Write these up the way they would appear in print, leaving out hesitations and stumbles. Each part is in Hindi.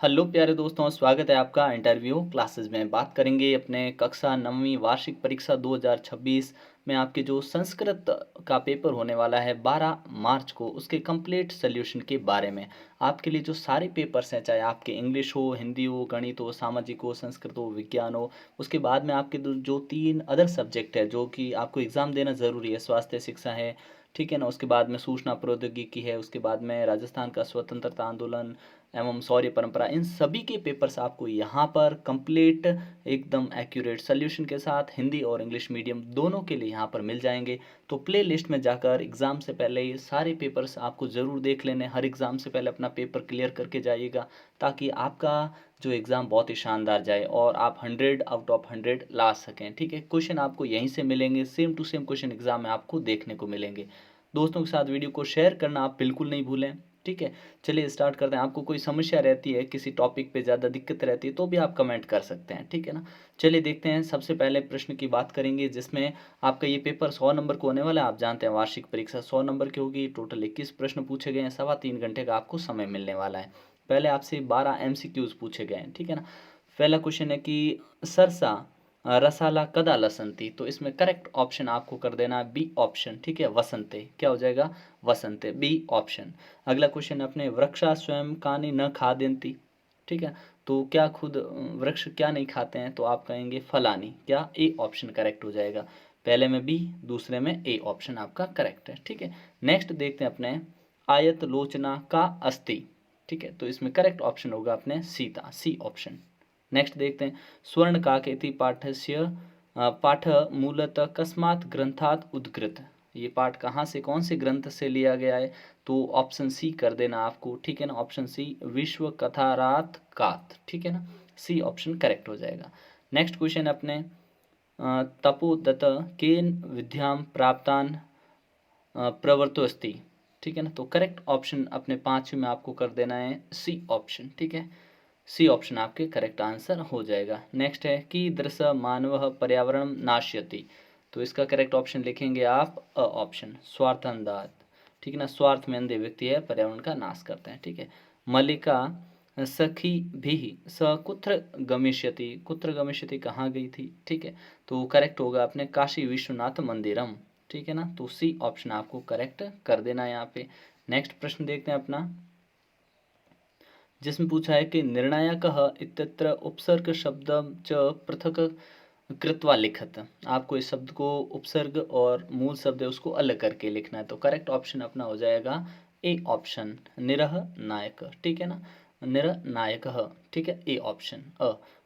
हेलो प्यारे दोस्तों, स्वागत है आपका इंटरव्यू क्लासेस में। बात करेंगे अपने कक्षा 9वीं वार्षिक परीक्षा 2026 में आपके जो संस्कृत का पेपर होने वाला है 12 मार्च को, उसके कंप्लीट सॉल्यूशन के बारे में। आपके लिए जो सारे पेपर्स हैं, चाहे आपके इंग्लिश हो, हिंदी हो, गणित हो, सामाजिक हो, संस्कृत हो, विज्ञान हो, उसके बाद में आपके जो तीन अदर सब्जेक्ट है जो कि आपको एग्ज़ाम देना ज़रूरी है, स्वास्थ्य शिक्षा है, ठीक है ना, उसके बाद में सूचना प्रौद्योगिकी है, उसके बाद में राजस्थान का स्वतंत्रता आंदोलन एवं शौर्य परंपरा, इन सभी के पेपर्स आपको यहाँ पर कंप्लीट एकदम एक्यूरेट सॉल्यूशन के साथ हिंदी और इंग्लिश मीडियम दोनों के लिए यहाँ पर मिल जाएंगे। तो प्ले लिस्ट में जाकर एग्ज़ाम से पहले ये सारे पेपर्स आपको ज़रूर देख लेने, हर एग्ज़ाम से पहले अपना पेपर क्लियर करके जाइएगा, ताकि आपका जो एग्ज़ाम बहुत ही शानदार जाए और आप 100 आउट ऑफ 100 ला सकें। ठीक है, क्वेश्चन आपको यहीं से मिलेंगे, same to same question exam में आपको देखने को मिलेंगे। दोस्तों के साथ वीडियो को शेयर करना आप बिल्कुल नहीं भूलें। ठीक है, चलिए स्टार्ट करते हैं। आपको कोई समस्या रहती है, किसी टॉपिक पे ज़्यादा दिक्कत रहती है, तो भी आप कमेंट कर सकते हैं, ठीक है ना। चलिए देखते हैं, सबसे पहले प्रश्न की बात करेंगे जिसमें आपका ये पेपर 100 नंबर को होने वाला है। आप जानते हैं वार्षिक परीक्षा 100 नंबर की होगी। टोटल 21 प्रश्न पूछे गए हैं, 3.25 घंटे का आपको समय मिलने वाला है। पहले आपसे 12 MCQs पूछे गए हैं, ठीक है ना। पहला क्वेश्चन है कि सरसा रसाला कदा लसंती, तो इसमें करेक्ट ऑप्शन आपको कर देना है बी ऑप्शन, ठीक है, वसंते। क्या हो जाएगा? वसंते, बी ऑप्शन। अगला क्वेश्चन अपने वृक्षा स्वयं कानि न खाद्यन्ति, ठीक है, तो क्या खुद वृक्ष क्या नहीं खाते हैं? तो आप कहेंगे फलानी। क्या? ए ऑप्शन करेक्ट हो जाएगा। पहले में बी, दूसरे में ए ऑप्शन आपका करेक्ट है, ठीक है। नेक्स्ट देखते हैं अपने आयत लोचना का अस्ति, ठीक है, तो इसमें करेक्ट ऑप्शन होगा अपने सीता, सी ऑप्शन। नेक्स्ट देखते हैं स्वर्ण काकेति पाठस्य पाठ मूलतः कस्मात् ग्रंथात् उद्धृत, ये पाठ कहाँ से, कौन से ग्रंथ से लिया गया है? तो ऑप्शन सी कर देना आपको, ठीक है ना, ऑप्शन सी विश्व कथारात कात, ठीक है ना, सी ऑप्शन करेक्ट हो जाएगा। नेक्स्ट क्वेश्चन अपने तपोदत्त केन विद्याम प्राप्तान प्रवर्तोस्ति, ठीक है ना, तो करेक्ट ऑप्शन अपने पांचवें में आपको कर देना है सी ऑप्शन, ठीक है, सी ऑप्शन आपके करेक्ट आंसर हो जाएगा। नेक्स्ट है कि दृश मानव पर्यावरण नाश्यति, तो इसका करेक्ट ऑप्शन लिखेंगे आप अ ऑप्शन, स्वार्थांधात, ठीक है ना, स्वार्थ में अंधे व्यक्ति है, पर्यावरण का नाश करते हैं, ठीक है। मल्लिका सखी भी स कुत्र गमिष्यति, कुत्र गमिष्यति कहाँ गई थी, ठीक है, तो करेक्ट होगा अपने काशी विश्वनाथ मंदिरम, ठीक है ना, तो सी ऑप्शन आपको करेक्ट कर देना है यहाँ पे। नेक्स्ट प्रश्न देखते हैं अपना, जिसमें पूछा है कि निर्णायकः इत्यत्र उपसर्ग शब्द च पृथक कृत्वा लिखत, आपको इस शब्द को उपसर्ग और मूल शब्द है उसको अलग करके लिखना है। तो करेक्ट ऑप्शन अपना हो जाएगा ए ऑप्शन, निरह नायक, ठीक है ना, निर्नायकः, ठीक है, ए ऑप्शन।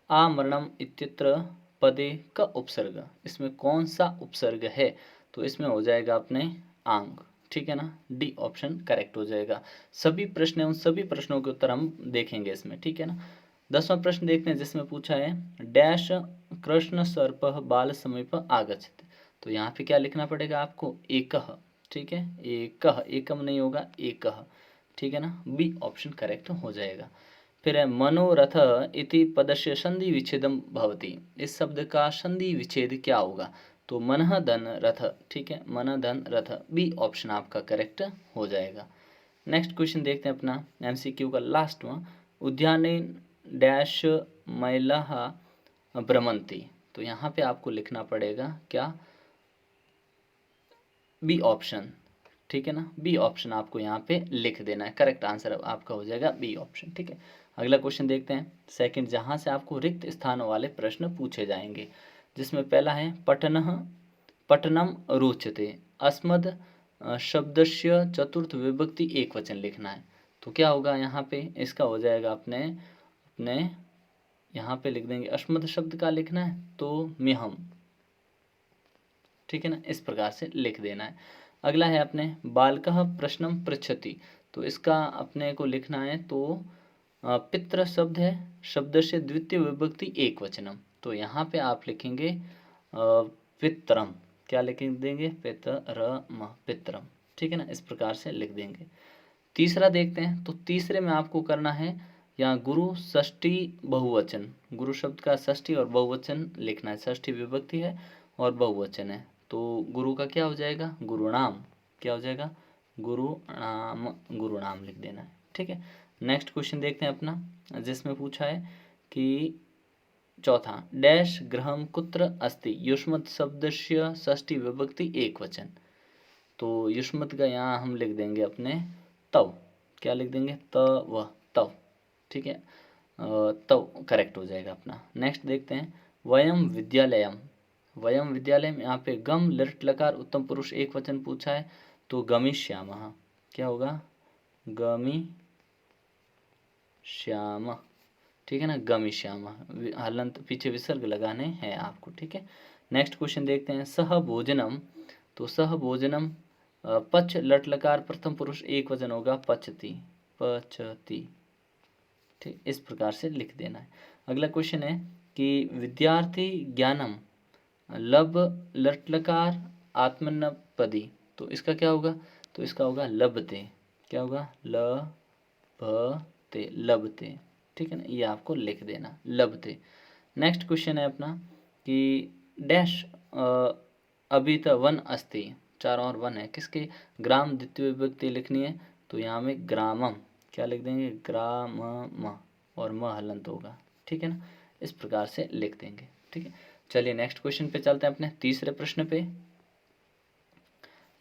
आमरणम इत्यत्र पदे का उपसर्ग, इसमें कौन सा उपसर्ग है? तो इसमें हो जाएगा अपने आंग, ठीक है ना, डी ऑप्शन करेक्ट हो जाएगा। सभी प्रश्न, उन सभी प्रश्नों के उत्तर हम देखेंगे इसमें, ठीक है ना। 10वां प्रश्न देखते हैं जिसमें पूछा है डैश कृष्ण सर्प बाल समीप आगच्छति, तो यहाँ पे क्या लिखना पड़ेगा आपको? एकह, ठीक है, एकह, एकम नहीं होगा, एकह, ठीक है ना, बी ऑप्शन करेक्ट हो जाएगा। फिर है मनोरथ इति पदस्य संधि विच्छेदम भवति, इस शब्द का संधि विच्छेद क्या होगा? तो मनः धन रथ, ठीक है, मनः धन रथ, बी ऑप्शन आपका करेक्ट हो जाएगा। नेक्स्ट क्वेश्चन देखते हैं अपना MCQ का लास्ट वन, उद्याने डैश महिलाः भ्रमंती, तो यहाँ पे आपको लिखना पड़ेगा क्या? बी ऑप्शन, ठीक है ना, बी ऑप्शन आपको यहाँ पे लिख देना है, करेक्ट आंसर आपका हो जाएगा बी ऑप्शन, ठीक है। अगला क्वेश्चन देखते हैं सेकंड, जहाँ से आपको रिक्त स्थानों वाले प्रश्न पूछे जाएंगे, जिसमें पहला है पठनः पठनम रोचते अस्मद शब्दस्य चतुर्थ विभक्ति एक वचन लिखना है। तो क्या होगा यहाँ पे? इसका हो जाएगा अपने अपने यहाँ पे लिख देंगे अस्मद शब्द का लिखना है तो मिहम, ठीक है ना, इस प्रकार से लिख देना है। अगला है अपने बालकः प्रश्नम पृच्छति, तो इसका अपने को लिखना है तो पित्र शब्द है, शब्द से द्वितीय विभक्ति एक वचनम, तो यहाँ पे आप लिखेंगे पित्रम, क्या लिख देंगे? पितरम, पित्रम, ठीक है ना, इस प्रकार से लिख देंगे। तीसरा देखते हैं, तो तीसरे में आपको करना है यहाँ गुरु षष्ठी बहुवचन, गुरु शब्द का षष्ठी और बहुवचन लिखना है, षष्ठी विभक्ति है और बहुवचन है, तो गुरु का क्या हो जाएगा? गुरुनाम, क्या हो जाएगा? गुरुनाम, गुरुनाम लिख देना है, ठीक है। नेक्स्ट क्वेश्चन देखते हैं अपना, जिसमें पूछा है कि चौथा, डैश गृहम कुत्र अस्ति युष्मत् शब्दस्य षष्ठी विभक्ति एक वचन। तो युष्मत का यहाँ हम लिख देंगे अपने तव, क्या लिख देंगे, तव, तव, ठीक है, तव करेक्ट हो जाएगा अपना। नेक्स्ट देखते हैं, वयम विद्यालयम, वयम विद्यालयम, यहाँ पे गम लृट लकार उत्तम पुरुष एक वचन पूछा है, तो गमिष्यामः, क्या होगा, गमी श्याम, ठीक है ना, गमिष्यामः, हलंत पीछे विसर्ग लगाने हैं आपको, ठीक है। नेक्स्ट क्वेश्चन देखते हैं, सह भोजनम, तो सह भोजनम पच लट लकार प्रथम पुरुष एक वचन होगा, पचती, पचती, ठीक, इस प्रकार से लिख देना है। अगला क्वेश्चन है कि विद्यार्थी ज्ञानम लब लट लकार आत्मनेपदी, तो इसका क्या होगा, तो इसका होगा लभते, क्या होगा, लभते, लभते, ठीक है ना, ये आपको लिख देना, लभते। नेक्स्ट क्वेश्चन है अपना कि डैश अभी वन अस्ति, चार और वन है, किसके, ग्राम द्वितीय विभक्ति लिखनी है, तो यहाँ में ग्रामम, क्या लिख देंगे, ग्रामम, और म हलंत होगा, ठीक है ना, इस प्रकार से लिख देंगे, ठीक है। चलिए नेक्स्ट क्वेश्चन पे चलते हैं, अपने तीसरे प्रश्न पे।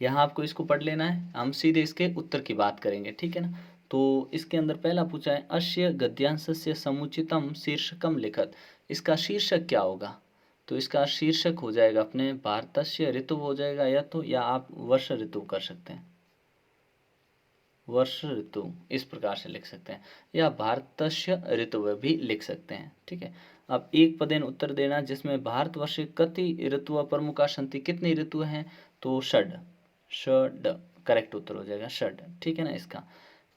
यहाँ आपको इसको पढ़ लेना है, हम सीधे इसके उत्तर की बात करेंगे, ठीक है ना। तो इसके अंदर पहला पूछा है, अस्य गद्यांशस्य समुचितम शीर्षकम लिखत, इसका शीर्षक क्या होगा, तो इसका शीर्षक हो जाएगा अपने भारतस्य ऋतु हो जाएगा, या आप वर्ष ऋतु कर सकते हैं, वर्ष ऋतु इस प्रकार से लिख सकते हैं, या भारतस्य ऋतु भी लिख सकते हैं, ठीक है। अब एक पदेन उत्तर देना, जिसमें भारतवर्ष कति ऋतु प्रमुखा सन्ति, कितनी ऋतु हैं, तो षड, षड करेक्ट उत्तर हो जाएगा, षड, ठीक है ना इसका।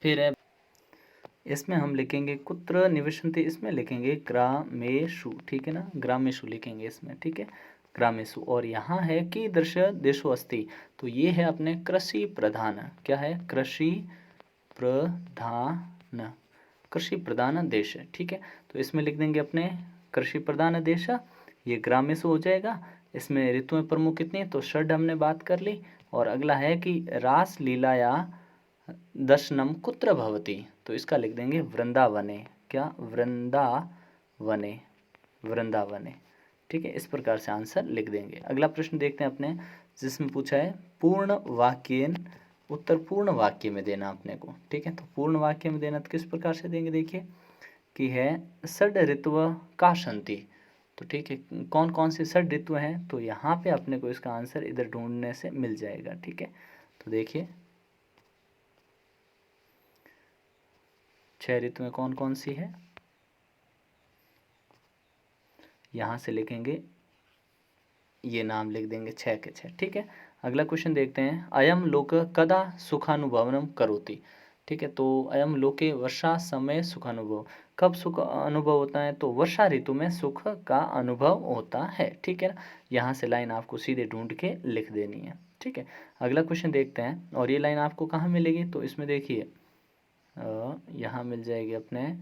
फिर है, इसमें हम लिखेंगे कुत्र निवसन्ति, इसमें लिखेंगे ग्रामेषु, ठीक है ना, ग्रामेषु लिखेंगे इसमें, ठीक है, ग्रामेषु। और यहाँ है कीदृश देशो अस्ति, तो ये है अपने कृषि प्रधान, क्या है, कृषि प्रधान, कृषि प्रधान देश, ठीक है। तो इसमें लिख देंगे अपने कृषि प्रधान देश, ये ग्रामेषु हो जाएगा। इसमें ऋतुएं प्रमुख कितनी, तो षड हमने बात कर ली। और अगला है कि रास लीलाया दर्शनम कुत्र भवति, तो इसका लिख देंगे वृंदावने, क्या, वृंदावने, वृंदावने, ठीक है, इस प्रकार से आंसर लिख देंगे। अगला प्रश्न देखते हैं अपने, जिसमें पूछा है पूर्ण वाक्यन, उत्तर पूर्ण वाक्य में देना अपने को, ठीक है। तो पूर्ण वाक्य में देना तो किस प्रकार से देंगे, देखिए कि है षड ऋतु का सन्ति, तो ठीक है, कौन कौन से षड ऋतु हैं, तो यहाँ पे अपने को इसका आंसर इधर ढूंढने से मिल जाएगा, ठीक है। तो देखिए 6 ऋतुएं कौन कौन सी है, यहाँ से लिखेंगे, ये नाम लिख देंगे 6 के 6, ठीक है। अगला क्वेश्चन देखते हैं, अयम लोक कदा सुखानुभवनम करोति, ठीक है। तो अयम लोके वर्षा समय सुखानुभव, कब सुख अनुभव होता है, तो वर्षा ऋतु में सुख का अनुभव होता है, ठीक है ना। यहाँ से लाइन आपको सीधे ढूंढ के लिख देनी है, ठीक है। अगला क्वेश्चन देखते हैं, और ये लाइन आपको कहाँ मिलेगी, तो इसमें देखिए यहाँ मिल जाएगी अपने,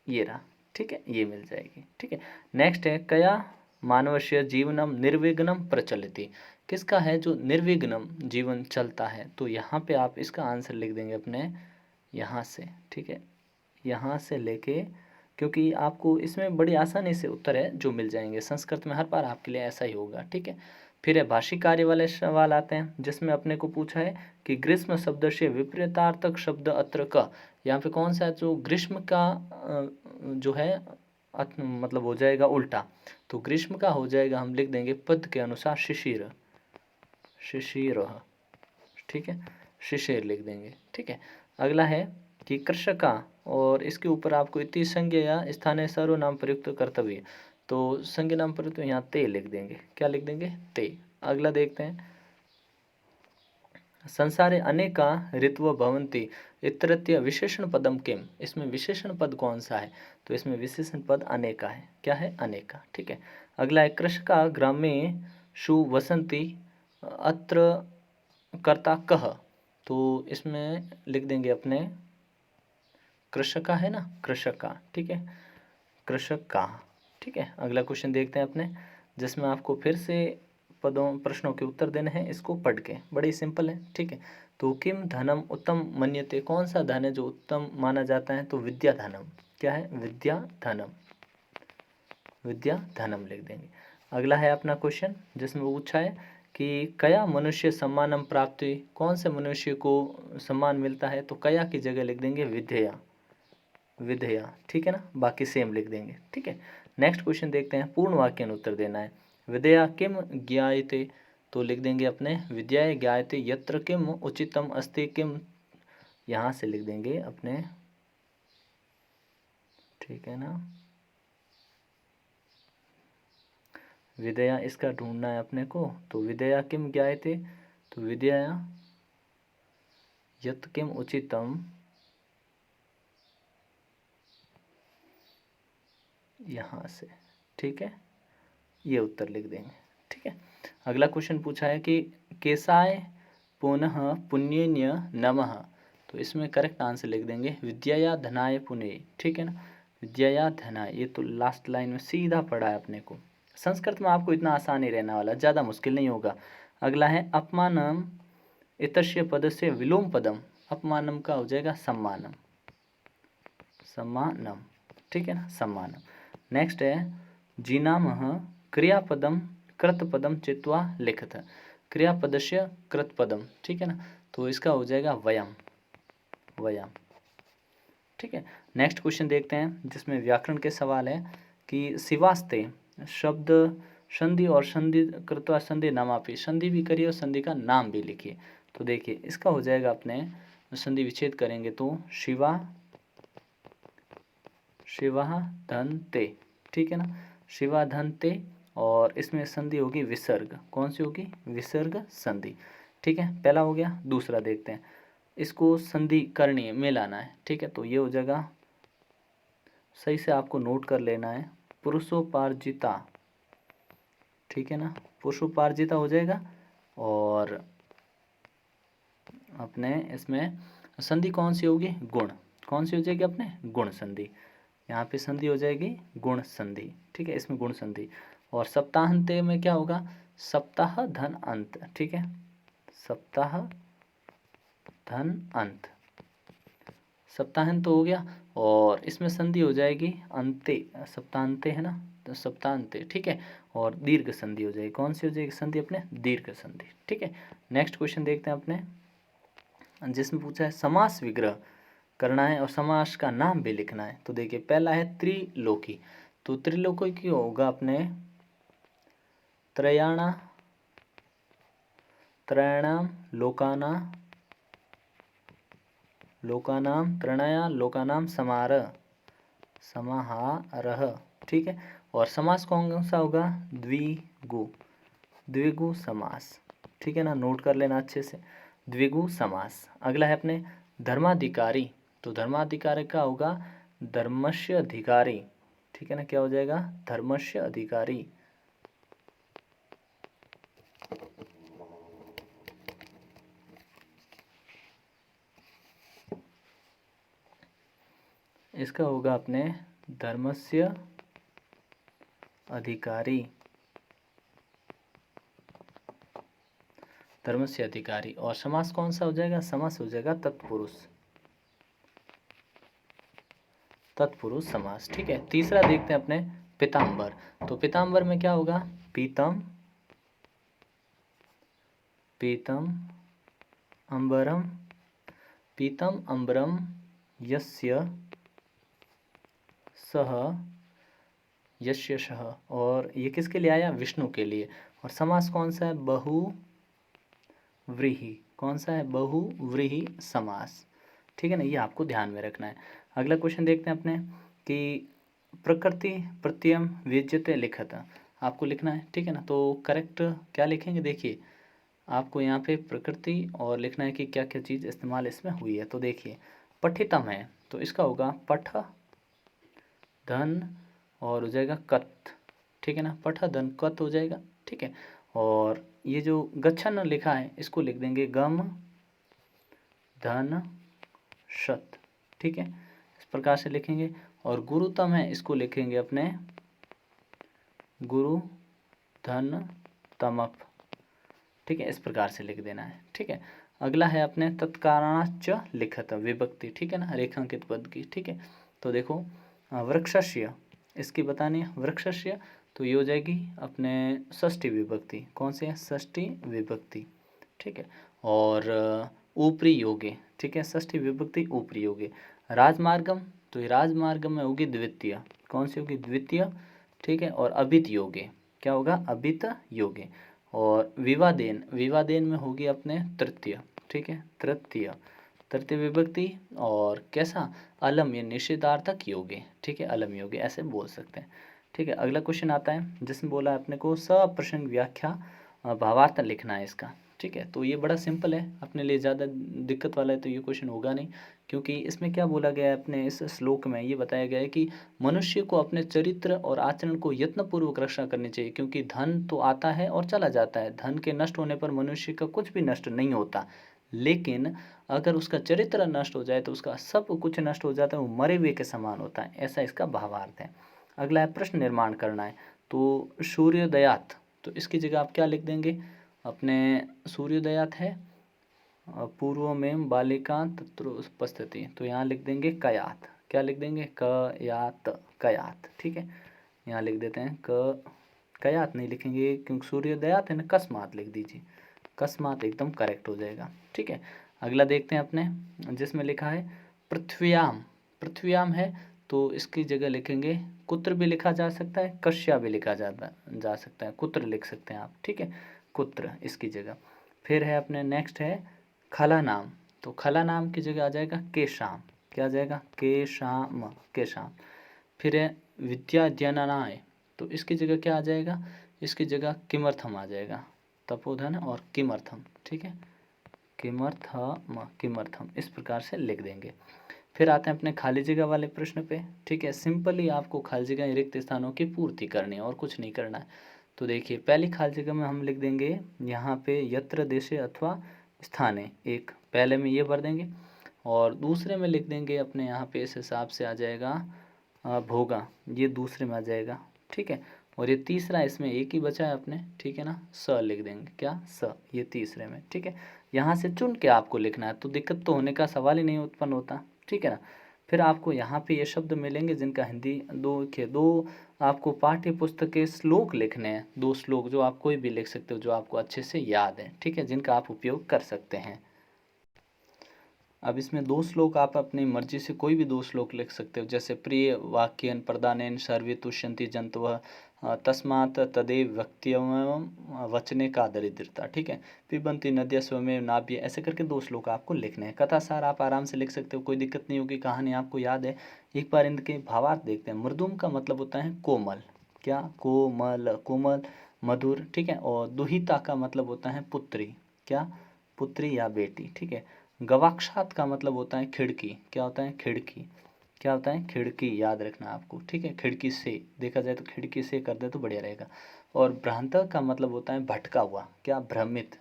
ये रहा, ठीक है, ये मिल जाएगी, ठीक है। नेक्स्ट है, कया मानवस्य जीवनम निर्विघ्नम प्रचलति, किसका है जो निर्विघ्नम जीवन चलता है, तो यहाँ पे आप इसका आंसर लिख देंगे अपने यहाँ से, ठीक है, यहाँ से लेके, क्योंकि आपको इसमें बड़ी आसानी से उत्तर है जो मिल जाएंगे, संस्कृत में हर बार आपके लिए ऐसा ही होगा, ठीक है। फिर है भाषिक कार्य वाले सवाल आते हैं, जिसमें अपने को पूछा है कि ग्रीष्म शब्द से विपरीतार्थक शब्द अत्र का, यहाँ पे कौन सा है, जो ग्रीष्म का जो है मतलब हो जाएगा उल्टा, तो ग्रीष्म का हो जाएगा, हम लिख देंगे पद के अनुसार शिशिर, शिशिर, ठीक है, शिशिर लिख देंगे, ठीक है। अगला है कि कृषका, और इसके ऊपर आपको इति संज्ञा या स्थानीय सर्वनाम प्रयुक्त कर्तव्य, तो संज्ञा नाम प्रयुक्त यहाँ ते लिख देंगे, क्या लिख देंगे, ते। अगला देखते हैं, संसारे अनेका ऋतु भवन्ति इतरत्य विशेषण पदम किम, इसमें विशेषण पद कौन सा है, तो इसमें विशेषण पद अनेका है, क्या है, अनेका, ठीक है। अगला है कृषका ग्रामे शु वसंती अत्र कर्ता कह, तो इसमें लिख देंगे अपने कृषका, है ना, कृषका, ठीक है, कृषक का, ठीक है। अगला क्वेश्चन देखते हैं अपने, जिसमें आपको फिर से प्रश्नों के उत्तर देने हैं इसको पढ़ के, बड़ी सिंपल है, ठीक है। तो किम धनम उत्तम मन्यते, कौन सा धन है जो उत्तम माना जाता है, तो विद्या धनम। क्या है, विद्या धनम, विद्या धनम लिख देंगे। अगला है अपना क्वेश्चन जिसमें वो पूछा है कि कया मनुष्य सम्मानम प्राप्ति, कौन से मनुष्य को सम्मान मिलता है, तो कया की जगह लिख देंगे विद्या, विधेया, ठीक है ना, बाकी सेम लिख देंगे, ठीक है। नेक्स्ट क्वेश्चन देखते हैं, पूर्ण वाक्य उत्तर देना है। विद्या किम ज्ञायते, तो लिख देंगे अपने विद्याय ज्ञायते यत्र किम उचितम अस्ति किम, यहाँ से लिख देंगे अपने, ठीक है ना। विद्या इसका ढूंढना है अपने को, तो विद्या किम ज्ञायते, तो विद्या यत् किम उचितम, यहाँ से, ठीक है, ये उत्तर लिख देंगे, ठीक है। अगला क्वेश्चन पूछा है कि केसाय पुनः पुण्यन्य नमः, तो इसमें करेक्ट आंसर लिख देंगे विद्याया धनाय पुण्य, ठीक है ना, विद्याया धनाय, ये तो लास्ट लाइन में सीधा पढ़ा है अपने को। संस्कृत में आपको इतना आसान ही रहने वाला, ज़्यादा मुश्किल नहीं होगा। अगला है अपमानम इतस्य पदस्य विलोम पदम, अपमानम का हो जाएगा सम्मानम, सम्मानम, ठीक है ना, सम्मानम। नेक्स्ट है जीनामः क्रियापदम कृतपदम चित्वा लिखत, क्रियापदस्य कृतपदम, ठीक है ना, तो इसका हो जाएगा वयम, वयम, ठीक है। नेक्स्ट क्वेश्चन देखते हैं जिसमें व्याकरण के सवाल है कि शिवास्ते शब्द संधि और संधि कृत्वा संधि नामापि, संधि भी करिए और संधि का नाम भी लिखिए। तो देखिए इसका हो जाएगा अपने संधि विच्छेद करेंगे तो शिवा, शिवा धन ते, ठीक है ना, शिवा धन ते, और इसमें संधि होगी विसर्ग, कौन सी होगी, विसर्ग संधि, ठीक है। पहला हो गया, दूसरा देखते हैं, इसको संधि करनी है, मिलाना है, ठीक है। तो ये हो जाएगा, सही से आपको नोट कर लेना है, पुरुषोपार्जिता, ठीक है ना, पुरुषोपार्जिता हो जाएगा। और अपने इसमें संधि कौन सी होगी, गुण, कौन सी हो जाएगी अपने, गुण संधि, यहाँ पे संधि हो जाएगी गुण संधि, ठीक है, इसमें गुण संधि। और सप्ताहांत में क्या होगा, सप्ताह धन अंत, ठीक है, सप्ताह धन अंत, सप्ताहांत हो गया। और इसमें संधि हो जाएगी अंते, सप्ताहांते है ना, तो सप्ताहांते, ठीक है। और दीर्घ संधि हो जाएगी, कौन सी हो जाएगी संधि अपने, दीर्घ संधि, ठीक है। नेक्स्ट क्वेश्चन देखते हैं अपने, जिसमें पूछा है समास विग्रह करना है और समास का नाम भी लिखना है। तो देखिए पहला है त्रिलोकी, तो त्रिलोकी की होगा अपने त्रयाणा, त्रयाणाम लोकाना, लोकानाम त्रणया लोकानाम समारह, समाहारः, ठीक है। और समास कौन सा होगा, द्विगु, द्विगु समास, ठीक है ना, नोट कर लेना अच्छे से, द्विगु समास। अगला है अपने धर्माधिकारी, तो धर्माधिकारी का होगा धर्मस्य अधिकारी, ठीक है ना, क्या हो जाएगा, धर्मस्य अधिकारी। इसका होगा अपने धर्मस्य अधिकारी, धर्मस्य अधिकारी। और समास कौन सा हो जाएगा, समास हो जाएगा तत्पुरुष, तत्पुरुष समास, ठीक है। तीसरा देखते हैं अपने पीताम्बर, तो पीताम्बर में क्या होगा, पीतम, पीतम अंबरम, पीतम अंबरम यस्य सह, यस्य सह, और ये किसके लिए आया, विष्णु के लिए। और समास कौन सा है, बहुव्रीहि, कौन सा है, बहुव्रीहि समास, ठीक है ना, ये आपको ध्यान में रखना है। अगला क्वेश्चन देखते हैं अपने कि प्रकृति प्रत्ययम विद्यते लिखत, आपको लिखना है, ठीक है ना। तो करेक्ट क्या लिखेंगे, देखिए आपको यहाँ पे प्रकृति और लिखना है कि क्या क्या चीज़ इस्तेमाल इसमें हुई है। तो देखिए पठितम है, तो इसका होगा पठ धन और हो जाएगा कत, ठीक है ना, पठ धन कत हो जाएगा, ठीक है। और ये जो गच्छन लिखा है इसको लिख देंगे गम धन शत, ठीक है, इस प्रकार से लिखेंगे। और गुरुतम है, इसको लिखेंगे अपने गुरु धन तमप, ठीक है, इस प्रकार से लिख देना है। ठीक है, अगला है अपने तत्कारणाच्च लिखत विभक्ति, ठीक है ना, रेखांकित पद की। ठीक है, तो देखो वृक्षस्य, इसकी बतानी है वृक्षस्य, तो ये हो जाएगी अपने षष्ठी विभक्ति। कौन सी है? षष्ठी विभक्ति। ठीक है, और ऊपरी योगे, ठीक है, षष्ठी विभक्ति ऊपरी योगे। राजमार्गम, तो ये राजमार्गम में होगी द्वितीय। कौन सी होगी? द्वितीय। ठीक है, और अभित योगे, क्या होगा? अभित योगे। और विवादेन, विवादेन में होगी अपने तृतीय। ठीक है, तृतीय, तृतीय विभक्ति। और कैसा? अलम, ये निषेधार्थक योगे। ठीक है, अलम योगे ऐसे बोल सकते हैं। ठीक है, अगला क्वेश्चन आता है जिसमें बोला है अपने को सप्रसंग व्याख्या भावार्थ लिखना है इसका। ठीक है, तो ये बड़ा सिंपल है, अपने लिए ज़्यादा दिक्कत वाला है तो ये क्वेश्चन होगा नहीं, क्योंकि इसमें क्या बोला गया है अपने इस श्लोक में, ये बताया गया है कि मनुष्य को अपने चरित्र और आचरण को यत्नपूर्वक रक्षा करनी चाहिए, क्योंकि धन तो आता है और चला जाता है, धन के नष्ट होने पर मनुष्य का कुछ भी नष्ट नहीं होता, लेकिन अगर उसका चरित्र नष्ट हो जाए तो उसका सब कुछ नष्ट हो जाता है, वो मरे हुए के समान होता है, ऐसा इसका भावार्थ है। अगला है प्रश्न निर्माण करना है, तो सूर्योदयात, तो इसकी जगह आप क्या लिख देंगे? अपने सूर्योदयात है पूर्व में बालिका तत्र उपस्थिति, तो यहाँ लिख देंगे कयात। क्या लिख देंगे? कयात, कयात। ठीक है, यहाँ लिख देते हैं कयात नहीं लिखेंगे क्योंकि सूर्योदयात है ना, कस्मात लिख दीजिए, कस्मात एकदम करेक्ट हो जाएगा। ठीक है, अगला देखते हैं अपने, जिसमें लिखा है पृथ्व्याम, पृथ्व्याम है तो इसकी जगह लिखेंगे कुत्र भी लिखा जा सकता है, कश्या भी लिखा जा सकता है, कुत्र लिख सकते हैं आप। ठीक है, कुत्र इसकी जगह। फिर है अपने नेक्स्ट है खला नाम, तो खला नाम की जगह आ जाएगा केशाम। क्या आ जाएगा? केशाम, केशाम। फिर है विद्याध्ययनाय, तो इसकी जगह क्या आ जाएगा? इसकी जगह किमर्थम आ जाएगा, तपोधन और किमर्थम। ठीक है, किमर्थम, किमर्थम इस प्रकार से लिख देंगे। फिर आते हैं अपने खाली जगह वाले प्रश्न पे। ठीक है, सिंपली आपको खाली जगह रिक्त स्थानों की पूर्ति करनी है और कुछ नहीं करना है। तो देखिए पहली खाली जगह में हम लिख देंगे यहाँ पे यत्र देशे अथवा स्थाने, एक पहले में ये भर देंगे, और दूसरे में लिख देंगे अपने यहाँ पे इस हिसाब से आ जाएगा भोगा, ये दूसरे में आ जाएगा। ठीक है, और ये तीसरा, इसमें एक ही बचा है अपने, ठीक है ना, स लिख देंगे। क्या? स, ये तीसरे में। ठीक है, यहाँ से चुन के आपको लिखना है, तो दिक्कत तो होने का सवाल ही नहीं उत्पन्न होता। ठीक है ना। फिर आपको यहाँ पे ये शब्द मिलेंगे जिनका हिंदी दो आपको पाठ्य पुस्तक के श्लोक लिखने हैं, 2 श्लोक जो आप कोई भी लिख सकते हो, जो आपको अच्छे से याद है। ठीक है, जिनका आप उपयोग कर सकते हैं। अब इसमें 2 श्लोक आप अपनी मर्जी से कोई भी 2 श्लोक लिख सकते हो, जैसे प्रिय वाक्यन प्रदानेन सर्वे तुष्यन्ति जंतवः तस्मात् तदेव व्यक्तियम वचने का दरिद्रता। ठीक है, पिबन्ति नद्यः स्वमेव नाभ्य, ऐसे करके 2 श्लोक आपको लिखने हैं। कथा सार आप आराम से लिख सकते हो, कोई दिक्कत नहीं होगी, कहानी आपको याद है। एक बार इनके भावार्थ देखते हैं। मृदुम का मतलब होता है कोमल, क्या? कोमल, कोमल, मधुर। ठीक है, और दुहिता का मतलब होता है पुत्री, क्या? पुत्री या बेटी। ठीक है, गवाक्षात का मतलब होता है खिड़की, क्या होता है? खिड़की। क्या होता है? खिड़की, याद रखना आपको। ठीक है, खिड़की से देखा जाए तो खिड़की से कर दे तो बढ़िया रहेगा। और भ्रांत का मतलब होता है भटका हुआ, क्या? भ्रमित,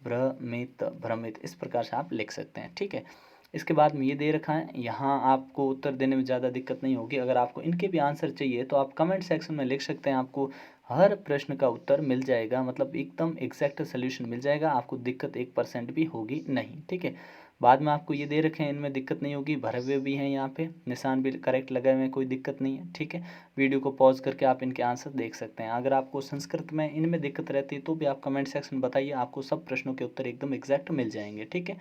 भ्रमित, भ्रमित इस प्रकार से आप लिख सकते हैं। ठीक है, इसके बाद में ये दे रखा है, यहाँ आपको उत्तर देने में ज़्यादा दिक्कत नहीं होगी। अगर आपको इनके भी आंसर चाहिए तो आप कमेंट सेक्शन में लिख सकते हैं, आपको हर प्रश्न का उत्तर मिल जाएगा, मतलब एकदम एग्जैक्ट सोल्यूशन मिल जाएगा, आपको दिक्कत 1% भी होगी नहीं। ठीक है, बाद में आपको ये दे रखे हैं, इनमें दिक्कत नहीं होगी, भरे हुए भी हैं, यहाँ पे निशान भी करेक्ट लगाए हुए हैं, कोई दिक्कत नहीं है। ठीक है, वीडियो को पॉज करके आप इनके आंसर देख सकते हैं। अगर आपको संस्कृत में इनमें दिक्कत रहती है तो भी आप कमेंट सेक्शन में बताइए, आपको सब प्रश्नों के उत्तर एकदम एग्जैक्ट मिल जाएंगे। ठीक है,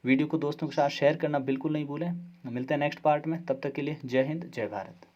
वीडियो को दोस्तों के साथ शेयर करना बिल्कुल नहीं भूलें। मिलते हैं नेक्स्ट पार्ट में, तब तक के लिए जय हिंद, जय भारत।